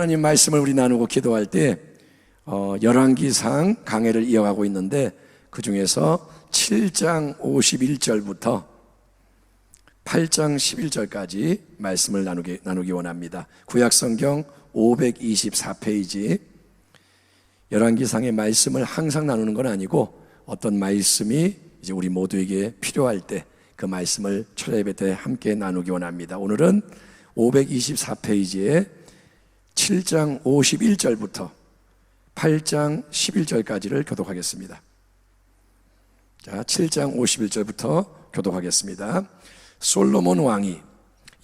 하나님 말씀을 우리 나누고 기도할 때 열왕기상 강해를 이어가고 있는데, 그 중에서 7장 51절부터 8장 11절까지 말씀을 나누기 원합니다. 구약성경 524페이지. 열왕기상의 말씀을 항상 나누는 건 아니고, 어떤 말씀이 이제 우리 모두에게 필요할 때 그 말씀을 철야예배 때 함께 나누기 원합니다. 오늘은 524페이지에 7장 51절부터 8장 11절까지를 교독하겠습니다. 자, 7장 51절부터 교독하겠습니다. 솔로몬 왕이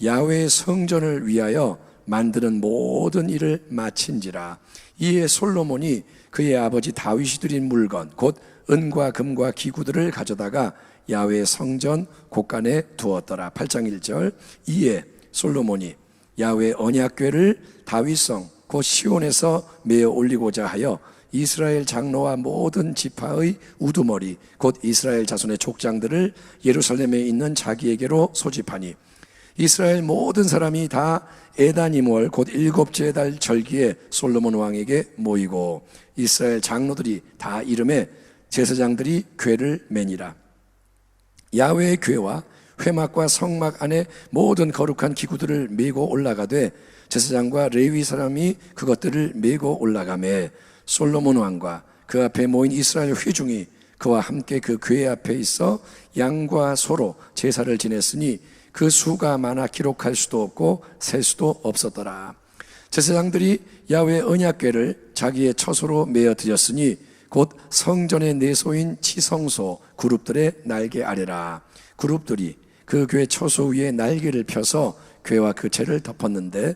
야훼의 성전을 위하여 만드는 모든 일을 마친지라. 이에 솔로몬이 그의 아버지 다윗이 드린 물건 곧 은과 금과 기구들을 가져다가 야훼의 성전 곳간에 두었더라. 8장 1절. 이에 솔로몬이 야훼의 언약궤를 다윗성 곧 시온에서 메어 올리고자 하여 이스라엘 장로와 모든 지파의 우두머리 곧 이스라엘 자손의 족장들을 예루살렘에 있는 자기에게로 소집하니, 이스라엘 모든 사람이 다 에다니몰 곧 일곱째 달 절기에 솔로몬 왕에게 모이고, 이스라엘 장로들이 다 이름에 제사장들이 궤를 매니라. 야훼의 궤와 회막과 성막 안에 모든 거룩한 기구들을 메고 올라가되, 제사장과 레위 사람이 그것들을 메고 올라가매, 솔로몬 왕과 그 앞에 모인 이스라엘 회중이 그와 함께 그 궤 앞에 있어 양과 소로 제사를 지냈으니 그 수가 많아 기록할 수도 없고 셀 수도 없었더라. 제사장들이 야훼의 언약궤를 자기의 처소로 메어 드렸으니 곧 성전의 내소인 치성소 그룹들의 날개 아래라. 그룹들이 그 궤 처소 위에 날개를 펴서 궤와 그 채를 덮었는데,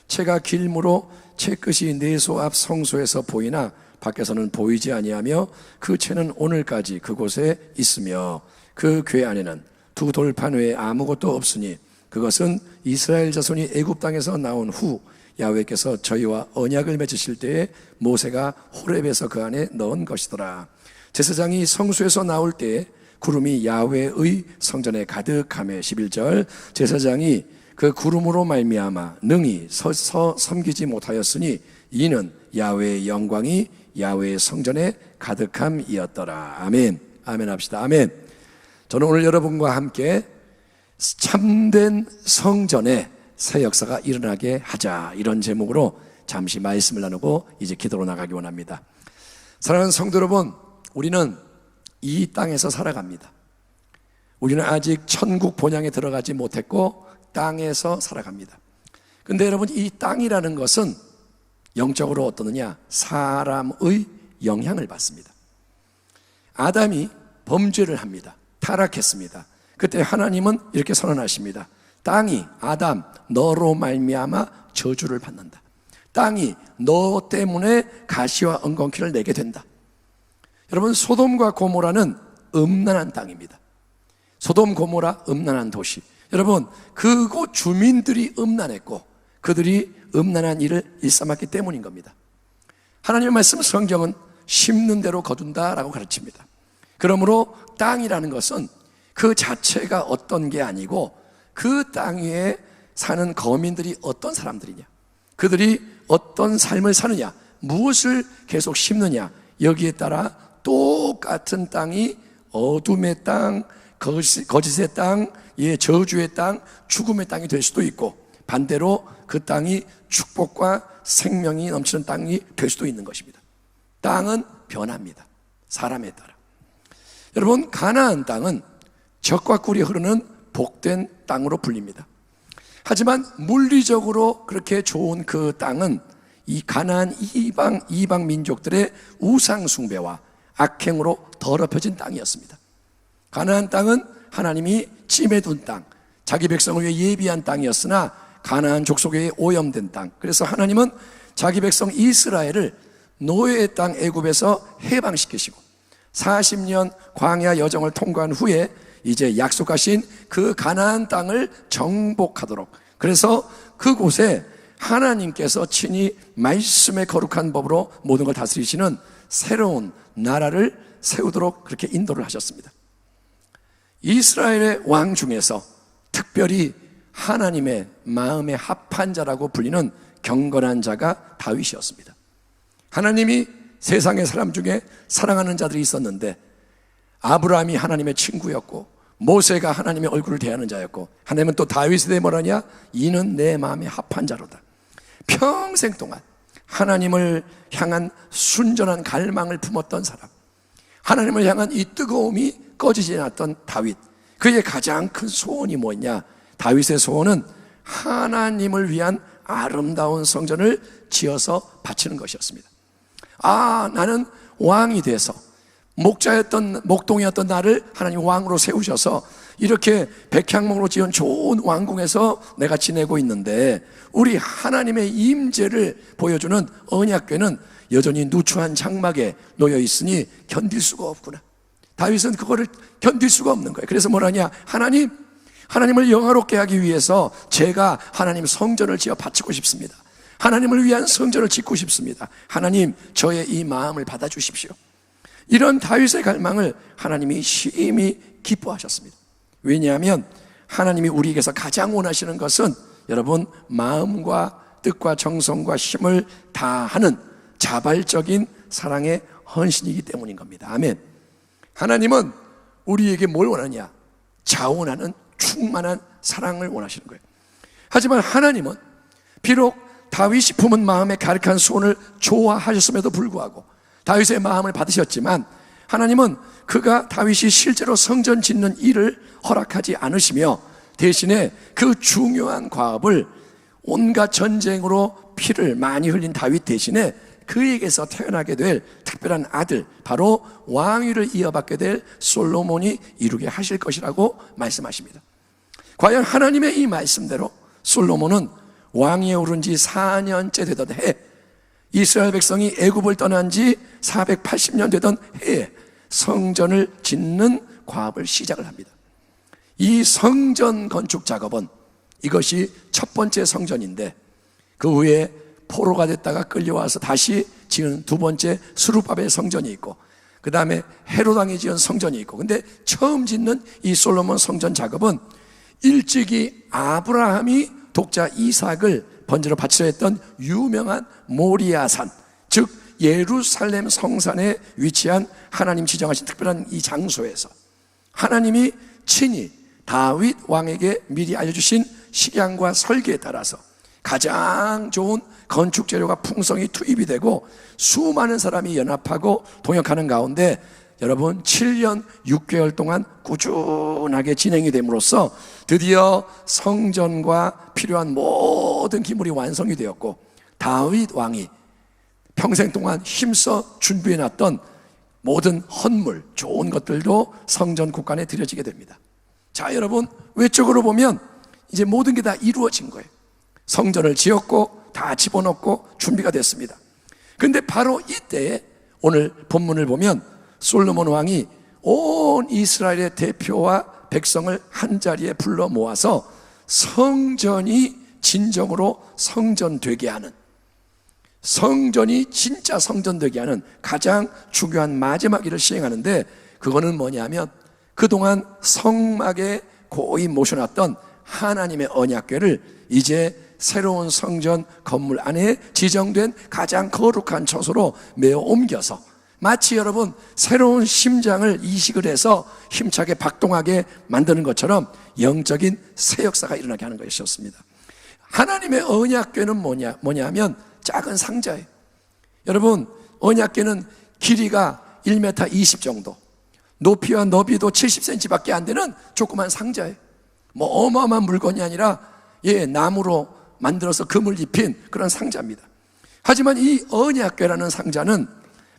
채가 길므로 채 끝이 내소 앞 성소에서 보이나 밖에서는 보이지 아니하며, 그 채는 오늘까지 그곳에 있으며, 그 궤 안에는 두 돌판 외에 아무것도 없으니 그것은 이스라엘 자손이 애굽 땅에서 나온 후 야훼께서 저희와 언약을 맺으실 때에 모세가 호렙에서 그 안에 넣은 것이더라. 제사장이 성소에서 나올 때에 구름이 야훼의 성전에 가득하며, 11절. 제사장이 그 구름으로 말미암아 능히 서서 섬기지 못하였으니 이는 야훼의 영광이 야훼의 성전에 가득함이었더라. 아멘. 아멘 합시다. 아멘. 저는 오늘 여러분과 함께 참된 성전에 새 역사가 일어나게 하자, 이런 제목으로 잠시 말씀을 나누고 이제 기도로 나가기 원합니다. 사랑하는 성도 여러분, 우리는 이 땅에서 살아갑니다. 우리는 아직 천국 본향에 들어가지 못했고 땅에서 살아갑니다. 근데 여러분, 이 땅이라는 것은 영적으로 어떠느냐? 사람의 영향을 받습니다. 아담이 범죄를 합니다. 타락했습니다. 그때 하나님은 이렇게 선언하십니다. 땅이 아담 너로 말미암아 저주를 받는다. 땅이 너 때문에 가시와 엉겅퀴를 내게 된다. 여러분, 소돔과 고모라는 음란한 땅입니다. 소돔 고모라 음란한 도시. 여러분, 그곳 주민들이 음란했고 그들이 음란한 일을 일삼았기 때문인 겁니다. 하나님의 말씀 성경은 심는 대로 거둔다라고 가르칩니다. 그러므로 땅이라는 것은 그 자체가 어떤 게 아니고 그 땅 위에 사는 거민들이 어떤 사람들이냐, 그들이 어떤 삶을 사느냐, 무엇을 계속 심느냐, 여기에 따라 똑같은 땅이 어둠의 땅, 거짓의 땅, 저주의 땅, 죽음의 땅이 될 수도 있고, 반대로 그 땅이 축복과 생명이 넘치는 땅이 될 수도 있는 것입니다. 땅은 변합니다. 사람에 따라. 여러분, 가나안 땅은 젖과 꿀이 흐르는 복된 땅으로 불립니다. 하지만 물리적으로 그렇게 좋은 그 땅은 이 가나안 이방 민족들의 우상 숭배와 악행으로 더럽혀진 땅이었습니다. 가나안 땅은 하나님이 찜해둔 땅, 자기 백성을 위해 예비한 땅이었으나 가나안 족속에 오염된 땅. 그래서 하나님은 자기 백성 이스라엘을 노예의 땅 애굽에서 해방시키시고 40년 광야 여정을 통과한 후에 이제 약속하신 그 가나안 땅을 정복하도록, 그래서 그곳에 하나님께서 친히 말씀의 거룩한 법으로 모든 걸 다스리시는 새로운 나라를 세우도록 그렇게 인도를 하셨습니다. 이스라엘의 왕 중에서 특별히 하나님의 마음에 합한 자라고 불리는 경건한 자가 다윗이었습니다. 하나님이 세상의 사람 중에 사랑하는 자들이 있었는데 아브라함이 하나님의 친구였고 모세가 하나님의 얼굴을 대하는 자였고 하나님은 또 다윗에 대해 뭐라냐? 이는 내 마음에 합한 자로다. 평생 동안 하나님을 향한 순전한 갈망을 품었던 사람, 하나님을 향한 이 뜨거움이 꺼지지 않았던 다윗, 그의 가장 큰 소원이 뭐냐? 다윗의 소원은 하나님을 위한 아름다운 성전을 지어서 바치는 것이었습니다. 나는 왕이 돼서 목동이었던 나를 하나님 왕으로 세우셔서 이렇게 백향목으로 지은 좋은 왕궁에서 내가 지내고 있는데 우리 하나님의 임재를 보여주는 언약궤는 여전히 누추한 장막에 놓여 있으니 견딜 수가 없구나. 다윗은 그거를 견딜 수가 없는 거예요. 그래서 뭐라냐? 하나님을 영화롭게 하기 위해서 제가 하나님 성전을 지어 바치고 싶습니다. 하나님을 위한 성전을 짓고 싶습니다. 하나님, 저의 이 마음을 받아주십시오. 이런 다윗의 갈망을 하나님이 심히 기뻐하셨습니다. 왜냐하면 하나님이 우리에게서 가장 원하시는 것은 여러분, 마음과 뜻과 정성과 힘을 다하는 자발적인 사랑의 헌신이기 때문인 겁니다. 아멘. 하나님은 우리에게 뭘 원하냐? 자원하는 충만한 사랑을 원하시는 거예요. 하지만 하나님은 비록 다윗이 품은 마음에 가득한 소원을 좋아하셨음에도 불구하고 다윗의 마음을 받으셨지만 하나님은 그가 다윗이 실제로 성전 짓는 일을 허락하지 않으시며 대신에 그 중요한 과업을 온갖 전쟁으로 피를 많이 흘린 다윗 대신에 그에게서 태어나게 될 특별한 아들, 바로 왕위를 이어받게 될 솔로몬이 이루게 하실 것이라고 말씀하십니다. 과연 하나님의 이 말씀대로 솔로몬은 왕위에 오른 지 4년째 되던 해, 이스라엘 백성이 애굽을 떠난 지 480년 되던 해에 성전을 짓는 과업을 시작을 합니다. 이 성전 건축 작업은 이것이 첫 번째 성전인데 그 후에 포로가 됐다가 끌려와서 다시 지은 두 번째 스룹바벨 성전이 있고 그 다음에 헤롯 왕이 지은 성전이 있고, 근데 처음 짓는 이 솔로몬 성전 작업은 일찍이 아브라함이 독자 이삭을 번제로 바치려 했던 유명한 모리아산, 즉 예루살렘 성산에 위치한 하나님 지정하신 특별한 이 장소에서 하나님이 친히 다윗 왕에게 미리 알려주신 식양과 설계에 따라서 가장 좋은 건축 재료가 풍성히 투입이 되고 수많은 사람이 연합하고 동역하는 가운데 여러분 7년 6개월 동안 꾸준하게 진행이 됨으로써 드디어 성전과 필요한 모든 기물이 완성이 되었고 다윗 왕이 평생 동안 힘써 준비해놨던 모든 헌물, 좋은 것들도 성전 곳간에 드려지게 됩니다. 자, 여러분, 외적으로 보면 이제 모든 게 다 이루어진 거예요. 성전을 지었고 다 집어넣고 준비가 됐습니다. 그런데 바로 이때에 오늘 본문을 보면 솔로몬 왕이 온 이스라엘의 대표와 백성을 한자리에 불러 모아서 성전이 진정으로 성전되게 하는, 성전이 진짜 성전되게 하는 가장 중요한 마지막 일을 시행하는데, 그거는 뭐냐면 그동안 성막에 고이 모셔놨던 하나님의 언약궤를 이제 새로운 성전 건물 안에 지정된 가장 거룩한 처소로 메어 옮겨서 마치 여러분 새로운 심장을 이식을 해서 힘차게 박동하게 만드는 것처럼 영적인 새 역사가 일어나게 하는 것이었습니다. 하나님의 언약궤는 뭐냐면 작은 상자예요. 여러분, 언약궤는 길이가 1m 20 정도, 높이와 너비도 70cm밖에 안 되는 조그만 상자예요. 뭐 어마어마한 물건이 아니라 나무로 만들어서 금을 입힌 그런 상자입니다. 하지만 이 언약궤라는 상자는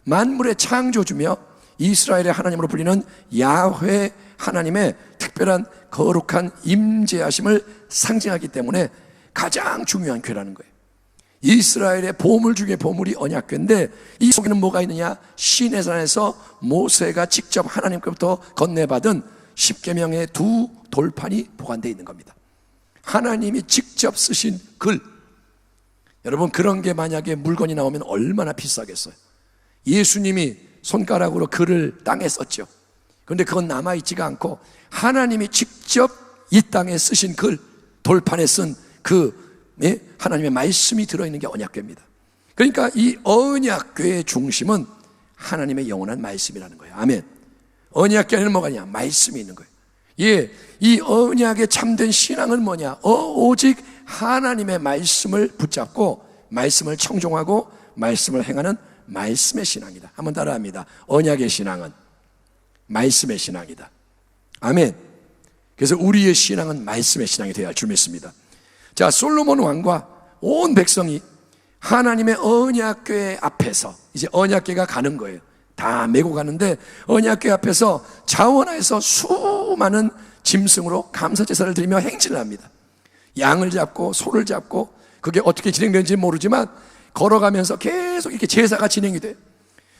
만물의 창조주며 이스라엘의 하나님으로 불리는 야훼 하나님의 특별한 거룩한 임재하심을 상징하기 때문에 가장 중요한 궤라는 거예요. 이스라엘의 보물 중에 보물이 언약궤인데 이 속에는 뭐가 있느냐? 시내산에서 모세가 직접 하나님께로부터 건네받은 10계명의 두 돌판이 보관되어 있는 겁니다. 하나님이 직접 쓰신 글, 여러분 그런 게 만약에 물건이 나오면 얼마나 비싸겠어요. 예수님이 손가락으로 글을 땅에 썼죠. 그런데 그건 남아있지가 않고 하나님이 직접 이 땅에 쓰신 글, 돌판에 쓴 그 하나님의 말씀이 들어있는 게 언약궤입니다. 그러니까 이 언약궤의 중심은 하나님의 영원한 말씀이라는 거예요. 아멘. 언약궤 안에는 뭐가 있냐? 말씀이 있는 거예요. 예, 이 언약의 참된 신앙은 뭐냐? 오직 하나님의 말씀을 붙잡고 말씀을 청종하고 말씀을 행하는 말씀의 신앙이다. 한번 따라합니다. 언약의 신앙은 말씀의 신앙이다. 아멘. 그래서 우리의 신앙은 말씀의 신앙이 되어야 할 줄 믿습니다. 자, 솔로몬 왕과 온 백성이 하나님의 언약궤 앞에서 이제 언약궤가 가는 거예요. 다 메고 가는데 언약궤 앞에서 자원하에서 수많은 짐승으로 감사제사를 드리며 행진을 합니다. 양을 잡고 소를 잡고, 그게 어떻게 진행되는지 모르지만 걸어가면서 계속 이렇게 제사가 진행이 돼요.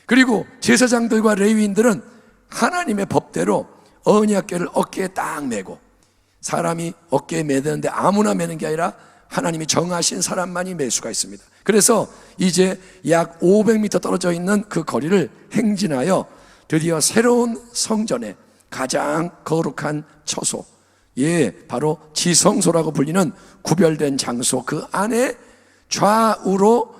그리고 제사장들과 레위인들은 하나님의 법대로 언약궤를 어깨에 딱 메고, 사람이 어깨에 매드는데 아무나 매는 게 아니라 하나님이 정하신 사람만이 맬 수가 있습니다. 그래서 이제 약 500m 떨어져 있는 그 거리를 행진하여 드디어 새로운 성전에 가장 거룩한 처소, 예, 바로 지성소라고 불리는 구별된 장소, 그 안에 좌우로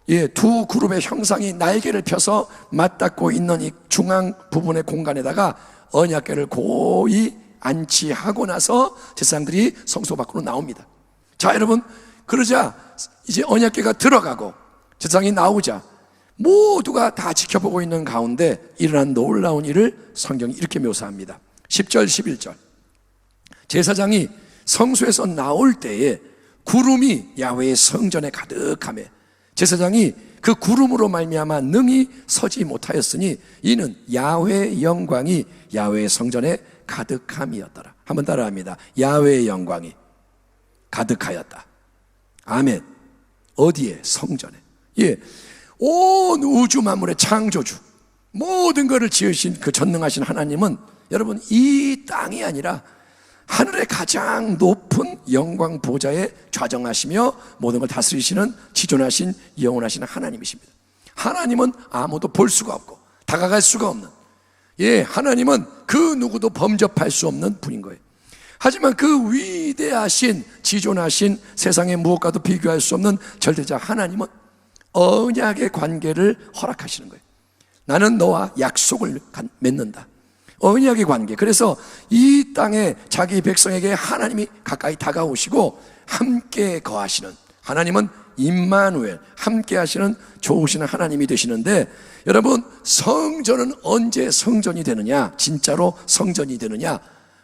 예, 두 그룹의 형상이 날개를 펴서 맞닿고 있는 이 중앙 부분의 공간에다가 언약궤를 고이 안치하고 나서 제사장들이 성소 밖으로 나옵니다. 자, 여러분, 그러자 이제 언약궤가 들어가고 제사장이 나오자 모두가 다 지켜보고 있는 가운데 일어난 놀라운 일을 성경이 이렇게 묘사합니다. 10절 11절, 제사장이 성소에서 나올 때에 구름이 야훼의 성전에 가득하며 제사장이 그 구름으로 말미암아 능히 서지 못하였으니 이는 야훼의 영광이 야훼의 성전에 가득함이었더라. 한번 따라합니다. 야훼의 영광이 가득하였다. 아멘. 어디에? 성전에. 예, 온 우주 만물의 창조주, 모든 것을 지으신 그 전능하신 하나님은 여러분 이 땅이 아니라 하늘의 가장 높은 영광 보좌에 좌정하시며 모든 걸 다스리시는 지존하신 영원하신 하나님이십니다. 하나님은 아무도 볼 수가 없고 다가갈 수가 없는, 예, 하나님은 그 누구도 범접할 수 없는 분인 거예요. 하지만 그 위대하신 지존하신 세상의 무엇과도 비교할 수 없는 절대자 하나님은 언약의 관계를 허락하시는 거예요. 나는 너와 약속을 맺는다. 언약의 관계. 그래서 이 땅에 자기 백성에게 하나님이 가까이 다가오시고 함께 거하시는, 하나님은 임마누엘, 함께 하시는 좋으신 하나님이 되시는데, 여러분, 성전은 언제 성전이 되느냐? 진짜로 성전이 되느냐?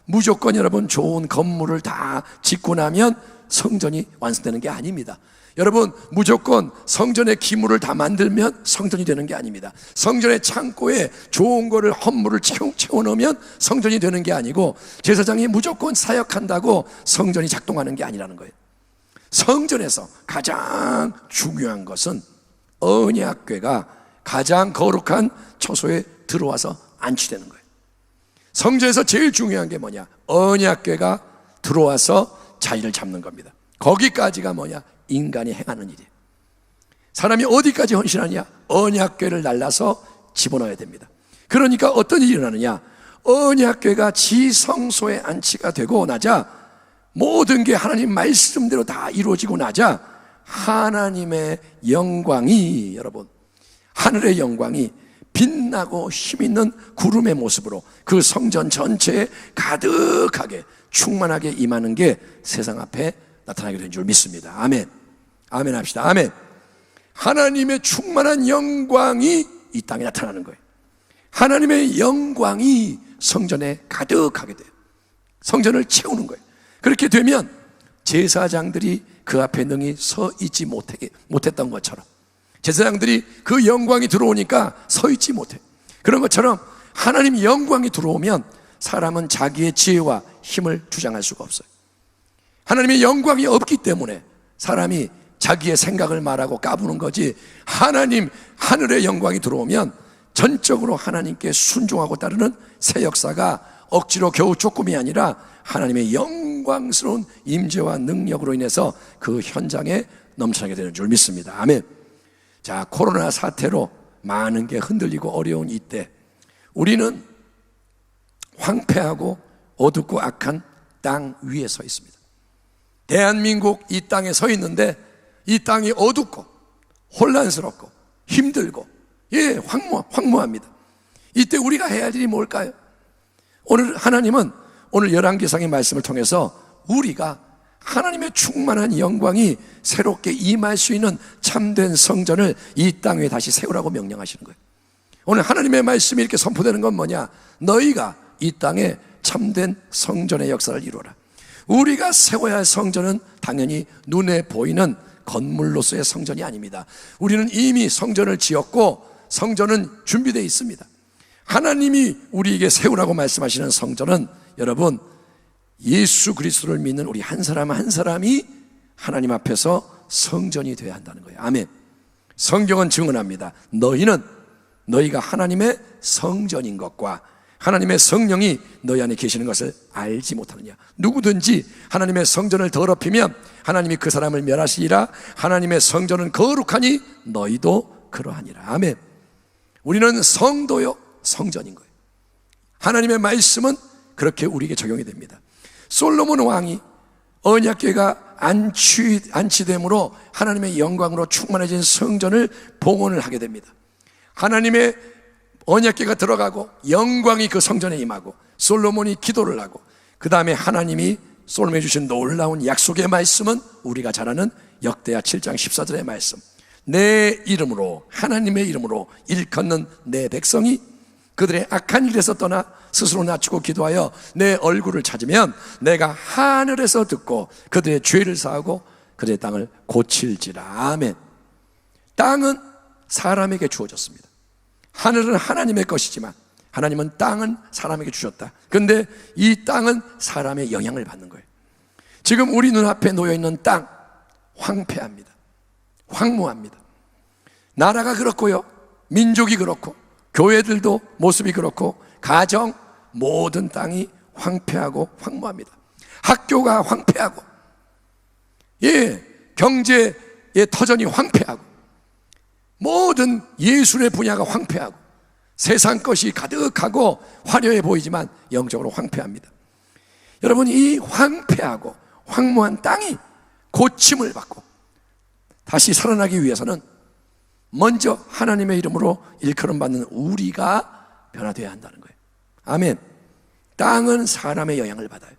무조건 여러분 좋은 건물을 다 짓고 나면 성전이 완성되는 게 아닙니다. 여러분, 무조건 성전의 기물을 다 만들면 성전이 되는 게 아닙니다. 성전의 창고에 좋은 거를, 헌물을 채워넣으면 성전이 되는 게 아니고, 제사장이 무조건 사역한다고 성전이 작동하는 게 아니라는 거예요. 성전에서 가장 중요한 것은 언약궤가 가장 거룩한 처소에 들어와서 안치되는 거예요. 성전에서 제일 중요한 게 뭐냐? 언약궤가 들어와서 자리를 잡는 겁니다. 거기까지가 뭐냐? 인간이 행하는 일이에요. 사람이 어디까지 헌신하냐? 언약궤를 날라서 집어넣어야 됩니다. 그러니까 어떤 일이 일어나느냐? 언약궤가 지성소에 안치가 되고 나자, 모든 게 하나님 말씀대로 다 이루어지고 나자 하나님의 영광이, 여러분, 하늘의 영광이 빛나고 힘있는 구름의 모습으로 그 성전 전체에 가득하게 충만하게 임하는 게 세상 앞에 나타나게 된 줄 믿습니다. 아멘. 아멘 합시다. 아멘. 하나님의 충만한 영광이 이 땅에 나타나는 거예요. 하나님의 영광이 성전에 가득하게 돼요. 성전을 채우는 거예요. 그렇게 되면 제사장들이 그 앞에 능히 서 있지 못했던 것처럼, 제사장들이 그 영광이 들어오니까 서 있지 못해. 그런 것처럼 하나님 영광이 들어오면 사람은 자기의 지혜와 힘을 주장할 수가 없어요. 하나님의 영광이 없기 때문에 사람이 자기의 생각을 말하고 까부는 거지, 하나님 하늘의 영광이 들어오면 전적으로 하나님께 순종하고 따르는 새 역사가 억지로 겨우 조금이 아니라 하나님의 영광스러운 임재와 능력으로 인해서 그 현장에 넘쳐나게 되는 줄 믿습니다. 아멘. 자, 코로나 사태로 많은 게 흔들리고 어려운 이때 우리는 황폐하고 어둡고 악한 땅 위에 서 있습니다. 대한민국 이 땅에 서 있는데 이 땅이 어둡고 혼란스럽고 힘들고 황무합니다. 이때 우리가 해야 할 일이 뭘까요? 오늘 하나님은 오늘 열왕기상의 말씀을 통해서 우리가 하나님의 충만한 영광이 새롭게 임할 수 있는 참된 성전을 이 땅 위에 다시 세우라고 명령하시는 거예요. 오늘 하나님의 말씀이 이렇게 선포되는 건 뭐냐? 너희가 이 땅에 참된 성전의 역사를 이루어라. 우리가 세워야 할 성전은 당연히 눈에 보이는 건물로서의 성전이 아닙니다. 우리는 이미 성전을 지었고 성전은 준비되어 있습니다. 하나님이 우리에게 세우라고 말씀하시는 성전은 여러분, 예수 그리스도를 믿는 우리 한 사람 한 사람이 하나님 앞에서 성전이 되어야 한다는 거예요. 아멘. 성경은 증언합니다. 너희가 하나님의 성전인 것과 하나님의 성령이 너희 안에 계시는 것을 알지 못하느냐. 누구든지 하나님의 성전을 더럽히면 하나님이 그 사람을 멸하시리라. 하나님의 성전은 거룩하니 너희도 그러하니라. 아멘. 우리는 성도요 성전인 거예요. 하나님의 말씀은 그렇게 우리에게 적용이 됩니다. 솔로몬 왕이 언약궤가 안치됨으로 하나님의 영광으로 충만해진 성전을 봉헌을 하게 됩니다. 하나님의 언약궤가 들어가고 영광이 그 성전에 임하고 솔로몬이 기도를 하고 그 다음에 하나님이 솔로몬이 주신 놀라운 약속의 말씀은 우리가 잘 아는 역대하 7장 14절의 말씀. 내 이름으로, 하나님의 이름으로 일컫는 내 백성이 그들의 악한 길에서 떠나 스스로 낮추고 기도하여 내 얼굴을 찾으면 내가 하늘에서 듣고 그들의 죄를 사하고 그들의 땅을 고칠지라. 아멘. 땅은 사람에게 주어졌습니다. 하늘은 하나님의 것이지만 하나님은 땅은 사람에게 주셨다. 그런데 이 땅은 사람의 영향을 받는 거예요. 지금 우리 눈앞에 놓여있는 땅 황폐합니다. 황무합니다. 나라가 그렇고요, 민족이 그렇고 교회들도 모습이 그렇고 가정 모든 땅이 황폐하고 황무합니다. 학교가 황폐하고 경제의 터전이 황폐하고 모든 예술의 분야가 황폐하고 세상 것이 가득하고 화려해 보이지만 영적으로 황폐합니다. 여러분, 이 황폐하고 황무한 땅이 고침을 받고 다시 살아나기 위해서는 먼저 하나님의 이름으로 일컬음 받는 우리가 변화되어야 한다는 거예요. 아멘. 땅은 사람의 영향을 받아요.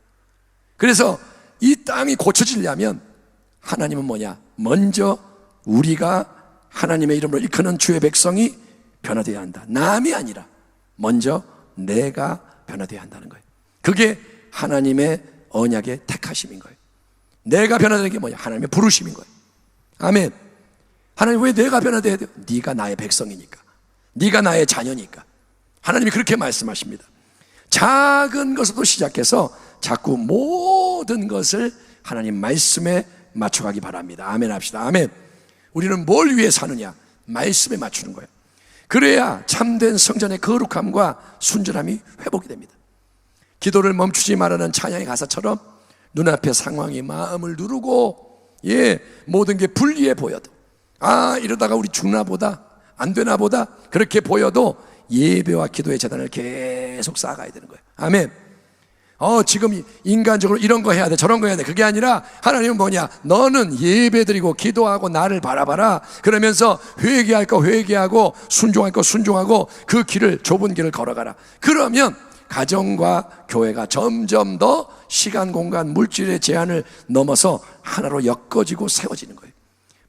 그래서 이 땅이 고쳐지려면 하나님은 뭐냐? 먼저 우리가 하나님의 이름으로 일컫는 주의 백성이 변화되어야 한다. 남이 아니라 먼저 내가 변화되어야 한다는 거예요. 그게 하나님의 언약의 택하심인 거예요. 내가 변화되는 게 뭐냐? 하나님의 부르심인 거예요. 아멘. 하나님, 왜 내가 변화돼야 돼요? 네가 나의 백성이니까, 네가 나의 자녀니까. 하나님이 그렇게 말씀하십니다. 작은 것으로 시작해서 자꾸 모든 것을 하나님 말씀에 맞춰가기 바랍니다. 아멘 합시다. 아멘. 우리는 뭘 위해 사느냐? 말씀에 맞추는 거예요. 그래야 참된 성전의 거룩함과 순전함이 회복이 됩니다. 기도를 멈추지 말라는 찬양의 가사처럼 눈앞의 상황이 마음을 누르고 모든 게 불리해 보여도, 이러다가 우리 죽나 보다, 안 되나 보다, 그렇게 보여도 예배와 기도의 재단을 계속 쌓아가야 되는 거예요. 아멘. 지금 인간적으로 이런 거 해야 돼, 저런 거 해야 돼, 그게 아니라 하나님은 뭐냐? 너는 예배드리고 기도하고 나를 바라봐라. 그러면서 회개할 거 회개하고 순종할 거 순종하고 그 길을, 좁은 길을 걸어가라. 그러면 가정과 교회가 점점 더 시간, 공간, 물질의 제한을 넘어서 하나로 엮어지고 세워지는 거예요.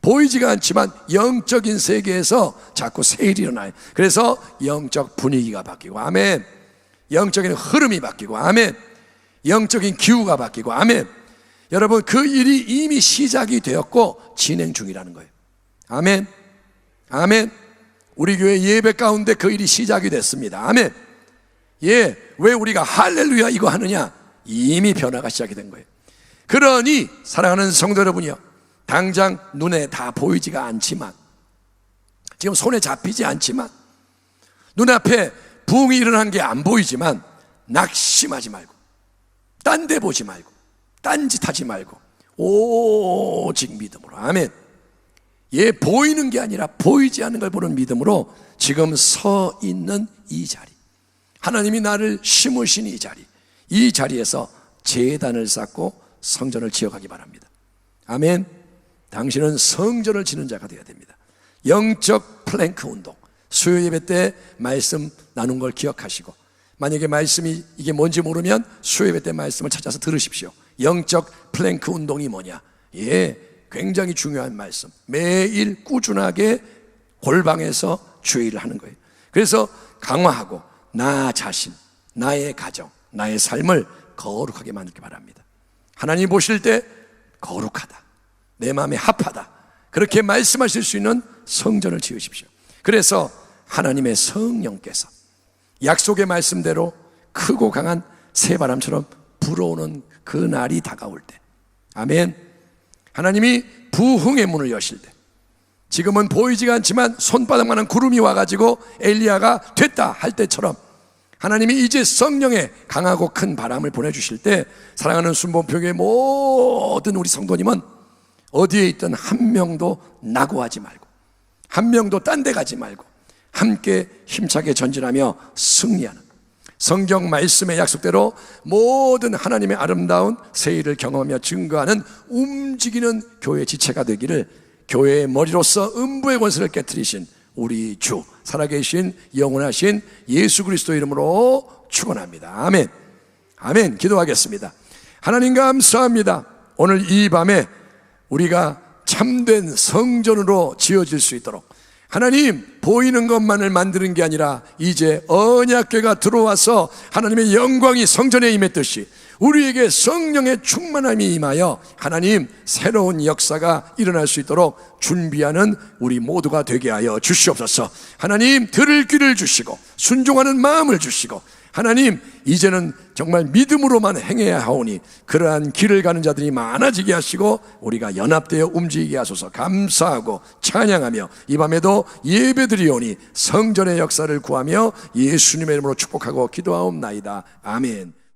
보이지가 않지만 영적인 세계에서 자꾸 세일이 일어나요. 그래서 영적 분위기가 바뀌고, 아멘. 영적인 흐름이 바뀌고, 아멘. 영적인 기후가 바뀌고, 아멘. 여러분, 그 일이 이미 시작이 되었고 진행 중이라는 거예요. 아멘. 아멘. 우리 교회 예배 가운데 그 일이 시작이 됐습니다. 아멘. 왜 우리가 할렐루야 이거 하느냐? 이미 변화가 시작이 된 거예요. 그러니 사랑하는 성도 여러분이요, 당장 눈에 다 보이지가 않지만, 지금 손에 잡히지 않지만, 눈앞에 부흥이 일어난 게 안 보이지만 낙심하지 말고, 딴 데 보지 말고, 딴짓하지 말고 오직 믿음으로, 아멘. 보이는 게 아니라 보이지 않는 걸 보는 믿음으로 지금 서 있는 이 자리, 하나님이 나를 심으신 이 자리에서 제단을 쌓고 성전을 지어가기 바랍니다. 아멘. 당신은 성전을 지는 자가 되어야 됩니다. 영적 플랭크 운동. 수요 예배 때 말씀 나눈 걸 기억하시고, 만약에 말씀이 이게 뭔지 모르면 수요 예배 때 말씀을 찾아서 들으십시오. 영적 플랭크 운동이 뭐냐? 굉장히 중요한 말씀. 매일 꾸준하게 골방에서 주의를 하는 거예요. 그래서 강화하고 나 자신, 나의 가정, 나의 삶을 거룩하게 만들기 바랍니다. 하나님 보실 때 거룩하다, 내 마음에 합하다, 그렇게 말씀하실 수 있는 성전을 지으십시오. 그래서 하나님의 성령께서 약속의 말씀대로 크고 강한 새바람처럼 불어오는 그 날이 다가올 때, 아멘. 하나님이 부흥의 문을 여실 때, 지금은 보이지가 않지만 손바닥만한 구름이 와가지고 엘리야가 됐다 할 때처럼 하나님이 이제 성령의 강하고 큰 바람을 보내주실 때, 사랑하는 순복음교회 모든 우리 성도님은 어디에 있든 한 명도 낙오하지 말고, 한 명도 딴 데 가지 말고 함께 힘차게 전진하며 승리하는, 성경 말씀의 약속대로 모든 하나님의 아름다운 새 일을 경험하며 증거하는 움직이는 교회 지체가 되기를 교회의 머리로서 음부의 권세를 깨뜨리신 우리 주, 살아계신 영원하신 예수 그리스도 이름으로 축원합니다. 아멘. 아멘. 기도하겠습니다. 하나님 감사합니다. 오늘 이 밤에 우리가 참된 성전으로 지어질 수 있도록 하나님, 보이는 것만을 만드는 게 아니라 이제 언약궤가 들어와서 하나님의 영광이 성전에 임했듯이 우리에게 성령의 충만함이 임하여 하나님 새로운 역사가 일어날 수 있도록 준비하는 우리 모두가 되게 하여 주시옵소서. 하나님, 들을 귀를 주시고 순종하는 마음을 주시고, 하나님 이제는 정말 믿음으로만 행해야 하오니 그러한 길을 가는 자들이 많아지게 하시고 우리가 연합되어 움직이게 하소서. 감사하고 찬양하며 이 밤에도 예배드리오니 성전의 역사를 구하며 예수님의 이름으로 축복하고 기도하옵나이다. 아멘.